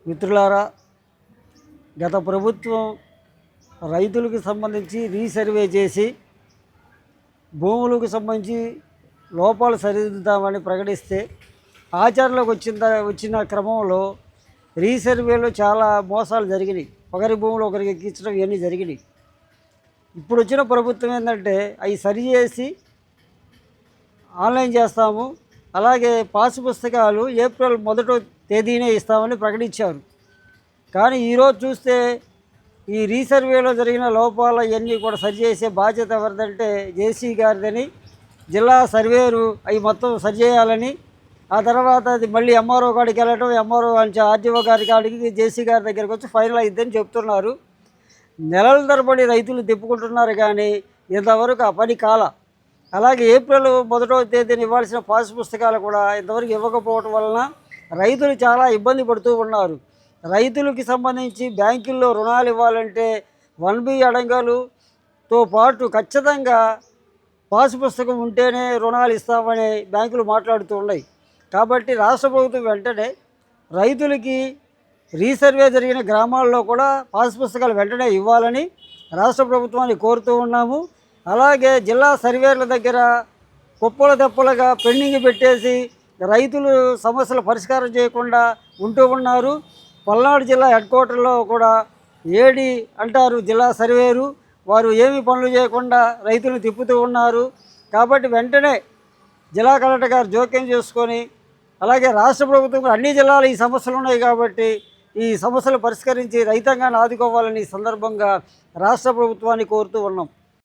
మిత్రులారా, గత ప్రభుత్వం రైతులకు సంబంధించి రీసర్వే చేసి భూములకు సంబంధించి లోపాలు సరిదిద్దుతామని ప్రకటిస్తే ఆచరణలోకి వచ్చిన క్రమంలో రీసర్వేలో చాలా మోసాలు జరిగినాయి. ఒకరి భూములు ఒకరికి ఎక్కించడం ఇవన్నీ జరిగినాయి. ఇప్పుడు వచ్చిన ప్రభుత్వం ఏంటంటే అవి సరిచేసి ఆన్లైన్ చేస్తాము, అలాగే పాసు పుస్తకాలు ఏప్రిల్ 1వ తేదీనే ఇస్తామని ప్రకటించారు. కానీ ఈరోజు చూస్తే ఈ రీసర్వేలో జరిగిన లోపాలు ఇవన్నీ కూడా సరిచేసే బాధ్యత ఎవరిదంటే జేసీ గారిదని, జిల్లా సర్వేరు అవి మొత్తం సరిచేయాలని, ఆ తర్వాత అది మళ్ళీ ఎంఆర్ఓ కాడికి వెళ్ళటం, ఎంఆర్ఓ నుంచి ఆర్డీఓ గారి కాడికి జేసీ గారి దగ్గరికి వచ్చి ఫైనల్ అయిద్దని చెప్తున్నారు. నెలల తరబడి రైతులు తిప్పుకుంటున్నారు, కానీ ఇంతవరకు ఆ పని కాల. అలాగే ఏప్రిల్ 1వ తేదీన ఇవ్వాల్సిన పాసు పుస్తకాలు కూడా ఇంతవరకు ఇవ్వకపోవటం వలన రైతులు చాలా ఇబ్బంది పడుతూ ఉన్నారు. రైతులకి సంబంధించి బ్యాంకుల్లో రుణాలు ఇవ్వాలంటే 1B అడంగాలుతో పాటు ఖచ్చితంగా పాసు పుస్తకం ఉంటేనే రుణాలు ఇస్తామని బ్యాంకులు మాట్లాడుతూ ఉన్నాయి. కాబట్టి రాష్ట్ర ప్రభుత్వం వెంటనే రైతులకి రీసర్వే జరిగిన గ్రామాల్లో కూడా పాసు పుస్తకాలు వెంటనే ఇవ్వాలని రాష్ట్ర ప్రభుత్వాన్ని కోరుతూ ఉన్నాము. అలాగే జిల్లా సర్వేర్ల దగ్గర కుప్పల తెప్పలుగా పెండింగ్ పెట్టేసి రైతులు సమస్యలు పరిష్కారం చేయకుండా ఉంటూ ఉన్నారు. పల్నాడు జిల్లా హెడ్ క్వార్టర్లో కూడా ఏడి అంటారు జిల్లా సర్వేరు, వారు ఏమి పనులు చేయకుండా రైతులు తిప్పుతూ ఉన్నారు. కాబట్టి వెంటనే జిల్లా కలెక్టర్ గారు జోక్యం చేసుకొని, అలాగే రాష్ట్ర ప్రభుత్వం అన్ని జిల్లాలు ఈ సమస్యలు ఉన్నాయి కాబట్టి ఈ సమస్యలు పరిష్కరించి రైతాంగాన్ని ఆదుకోవాలని సందర్భంగా రాష్ట్ర ప్రభుత్వాన్ని కోరుతూ ఉన్నాం.